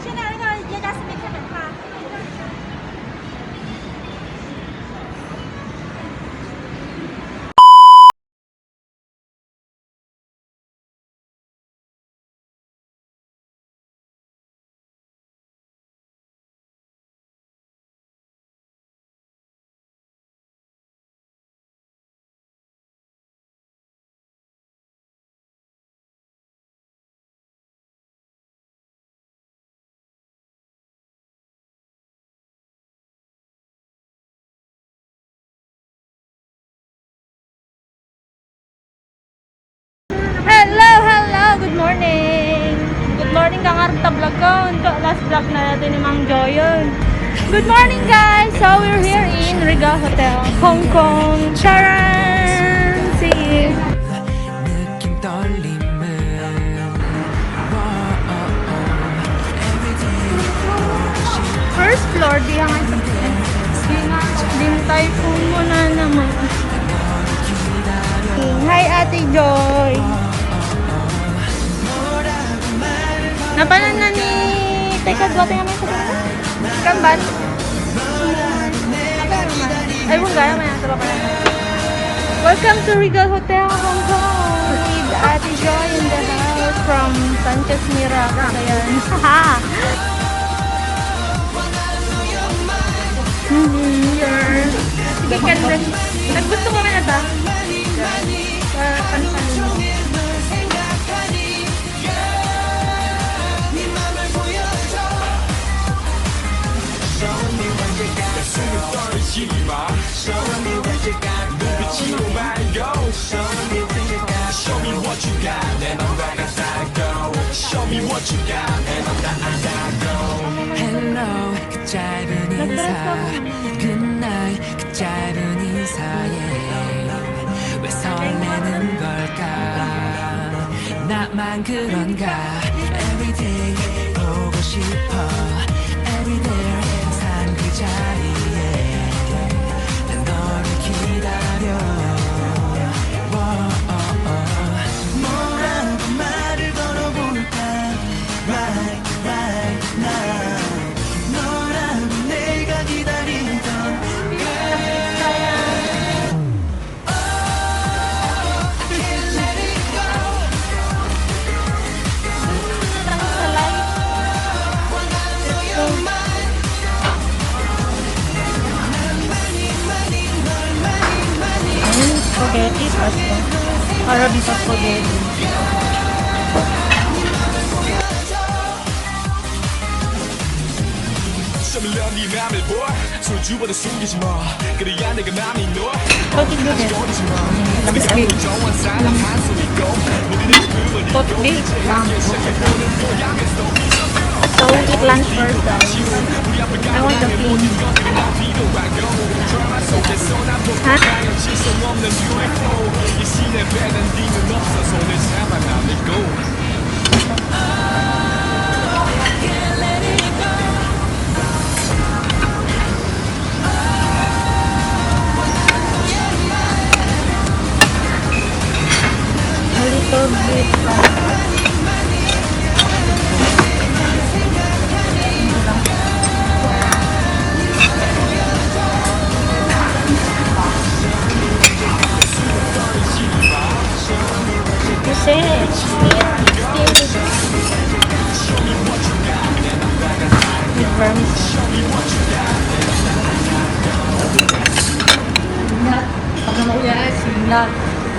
现在那个耶加斯没开门哈。Hello! Good morning! Good morning kangarap vlog ko. Last vlog na natin ni Mang Joyon. Good morning guys! So we're here in Regal Hotel, Hong Kong. Charan! See you! First floor, di nga din tayo po muna naman. Hi Ate Joy! Napanan na ni Teka, duwate nga may sabi. Kamban? Ay, kung gaya may nasa pa. Welcome to Regal Hotel, Hong Kong with Ate Joy in the house from Sanchez Mira. Ayan. Haha! Chicken breast. Naggusto mo man na ba? Pantalon. Hello, 그 짧은 인사, Goodnight, 그 짧은 인사에 왜 설레는 걸까? 나만 그런가? Everyday 보고 싶어, Everyday 항상 그 자리에 난 너를 기다려. 뭐라고 말을 걸어볼까? Right now. 너라고 내가 기다리던 Spaghetti pasta. Arabic spaghetti. 네 맘을 보 소주보다 숨기지 마 그래야 내가 맘이 너 Totik dun eh. Labis big. Tot big. So we eat lunch first guys. I want the pin. A little bit. Kasi with vermicelli.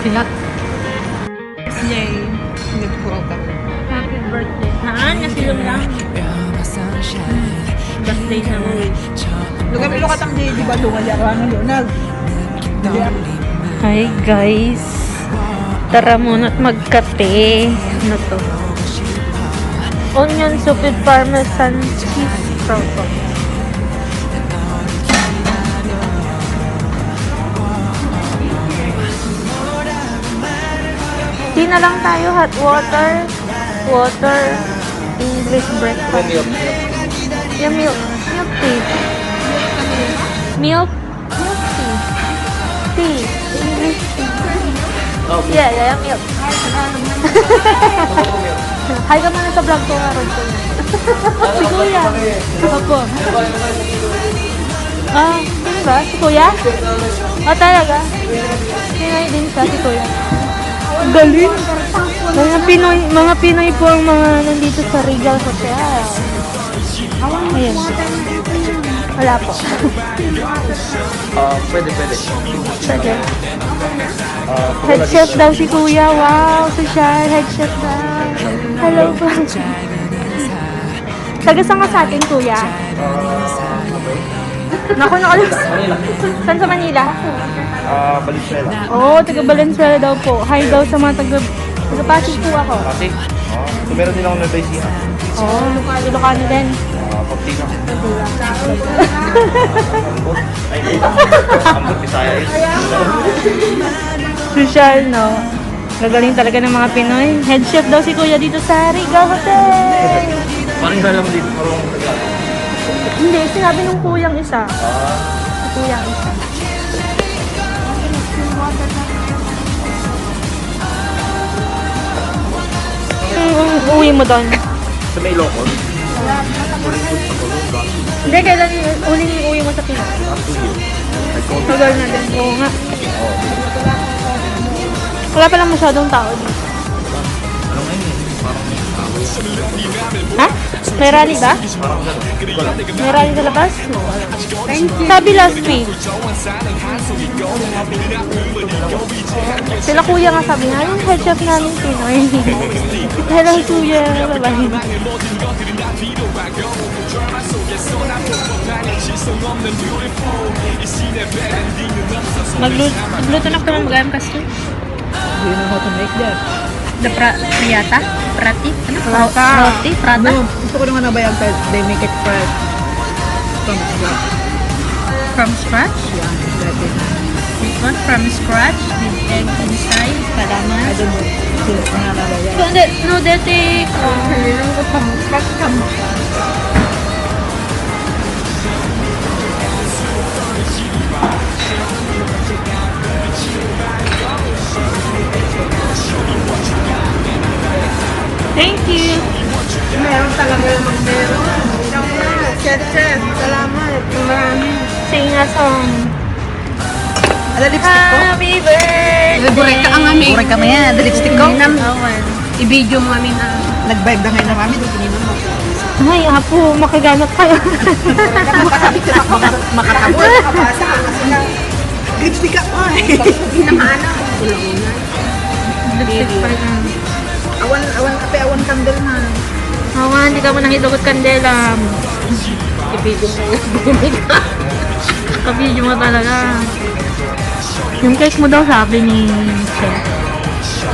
Sinat. Yay. Happy birthday. Haan, nasilong lang. Birthday na mo eh. Lugamilo ka tang di ba lunga yaran ng lunag. Hi guys. Tara muna't magkape. Ano to? Onion soup with parmesan cheese croissant. Di na lang tayo hot water. Water. English breakfast. Yeah, milk. Milk tea. Milk. Milk tea. Tea. English tea. Yeah, milk. Hi ka muna sa vlog ko nga rin. Si Kuya. Opo. Ah, sino ba? Si Kuya? Ah, talaga? Pinoy din siya, si Kuya. Galing. Mga Pinoy po ang mga nandito sa Regal Hotel. Ayan. Wala po. Pwede. Sige. Head chef daw si Kuya. Wow, social. Head chef daw. Hello po. Taga saan ka sa atin, Kuya? Naku, saan sa Manila? Valenzuela. Oo, taga Valenzuela daw po. Hi daw sa mga taga Pasig po ako. Kasi, so meron din ako na Baisia. Oo, Ilocano din. Pagtino. Ambot, Bisaya is. Social, no? Gagaling talaga ng mga Pinoy. Head chef daw si Kuya dito sa Regal Hotel. Parang nga lang dito, parang Tagalog. Hindi, sinabi nung kuyang isa. Si kuyang isa. Uwi mo doon. Sa may lokon. Hindi, kailan uling uwi mo sa Pinas? Tagal na din. Oo nga. Wala pa lang masyadong tao dito. Ha? May rally ba? May rally sa labas? Sabi last week. Sila kuya nga sabi nga, yung head chef namin Pinoy. Hello kuya, bye-bye. Magluto na ko ng magayam kasi. Do you know how to make that? The prata? Prati? Ano? Prata. Roti? Prata? No, gusto ko naman nabayang but they make it fresh. From scratch. From scratch? Yeah, exactly. This one from scratch with egg inside, I kalaman. don't know. Sila na nabayang. No, dati, thank you. Meron talaga namang meron. Chef, salamat. Marami. Sing a song. Ala, lipstick ko? Happy birthday! Burek ka ang amin. Burek kami yan. Ada lipstick ko? Awan. I-video mo amin ang Nag-vibe na ngayon na mami. Doon kininom mo. Ay, apo, makaganap kayo. Makatabol. Makapasa ka kasi na. Lipstick ka. Ay. Lipstick pa rin. Awan kape, awan candle na. Awan, hindi ka mo nahidugot kandela. i-video mo. Kabidyo mo talaga. Yung cake mo daw sabi ni Chef.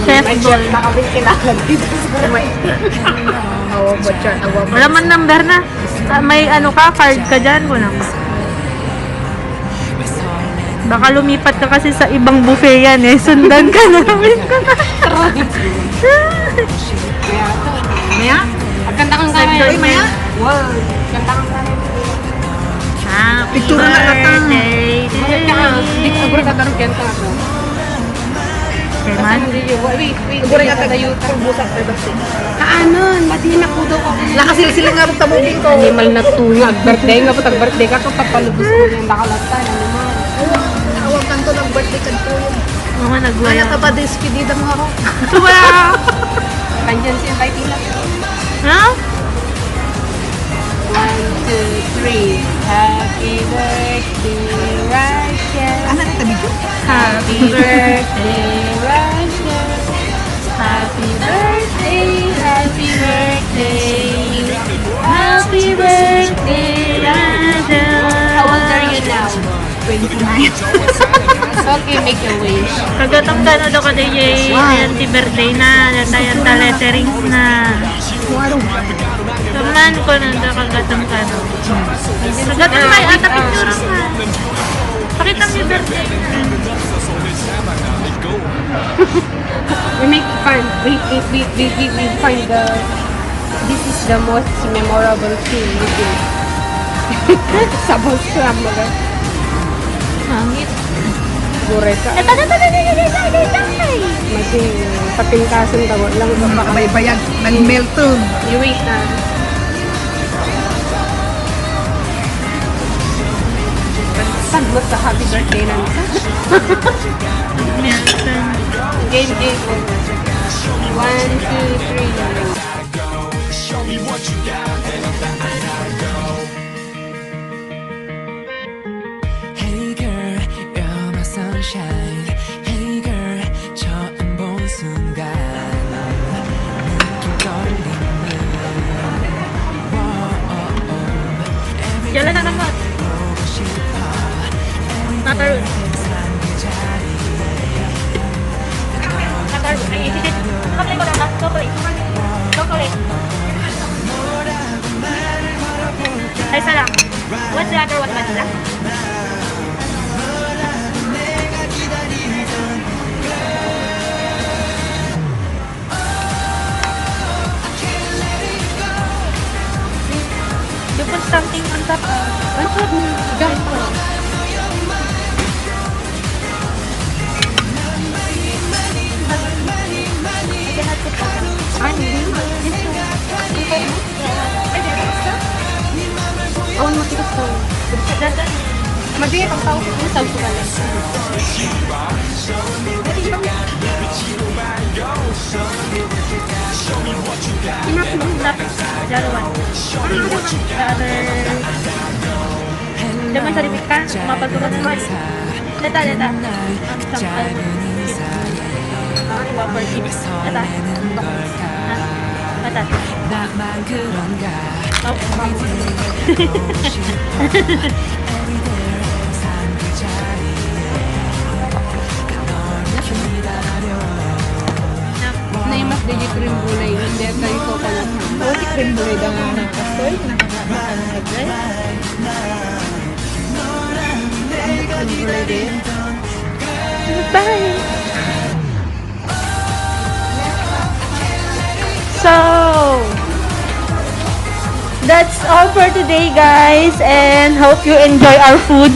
Chef Bol. Nakabit kilala dito sa may. Awa ba siya? Awa ba? Wala man number na. May ano ka, card ka dyan. Wala pa. Baka lumipat ka kasi sa ibang buffet yan eh. Sundan ka namin ko na. Maya? Agkanta kang kamay. Uy, Maya. Wow. Agkanta kang kamay. Happy Picture na lang ata. birthday to Bakit ka? Hindi ko siguro you. katarong kanta ako. Okay, man. Wait. Siguro nga tayo pagbusak kay Basti. Kaanon? Mati na po daw ako. Nakasilsiling nga rin tabugin ko. Animal na tungag. Birthday nga po. Tag-birthday ka. Kapapalubos mo yung nakalatan. Ano man? Awang kanto ng birthday kanto yun. Mga Kaya nagwaya. ka ba despedida mo ako? Wow! Kandiyan si invite nila. Ha? 1, 2, 3. Happy birthday, Russia. Ano na tabi ko? Happy birthday, Russia. happy birthday, happy birthday. Happy birthday, Raja. How old are you now? 29. Okay, make a wish. Kagatong ka na daw ka DJ. Ayan, si birthday na. Ayan, letterings na. Kaman ko na daw kagatong ka na. Kagatong may ata picture na. Pakita mo yung birthday na. We make fun. We find the. This is the most memorable thing we do. Sabon scrum mo ba? Hangit. Gure ka. Maging patingkasan tawag lang. Makabaybayan. Nag-mail to. You wait na. Mas happy birthday na nito. Nelson. Game over. 1, 2, 3. Show me what you got, then I go. Hey girl, you're my sunshine. Hey girl, 처음 본 순간 느낌 떨리는. Jalan na naman. Matarun. Matarun. Ay, isisit. Chocolate ko lang. Chocolate. Chocolate. Ay, isa lang. What's the other one? What's that? You put something on top. What's up? Gumbo. Oh, matigas to. Madali pang tao ko sa ko pala. Jangan cari ikan, mapan tuh kan Leta. Leta. 나만 그런가. Na yung mas digit cream gulay. Hindi kayo ko pala. Oh, di cream gulay daw nga ng kastoy. Nakakagay. Cream gulay din. Bye. So, that's all for today, guys, and hope you enjoy our food.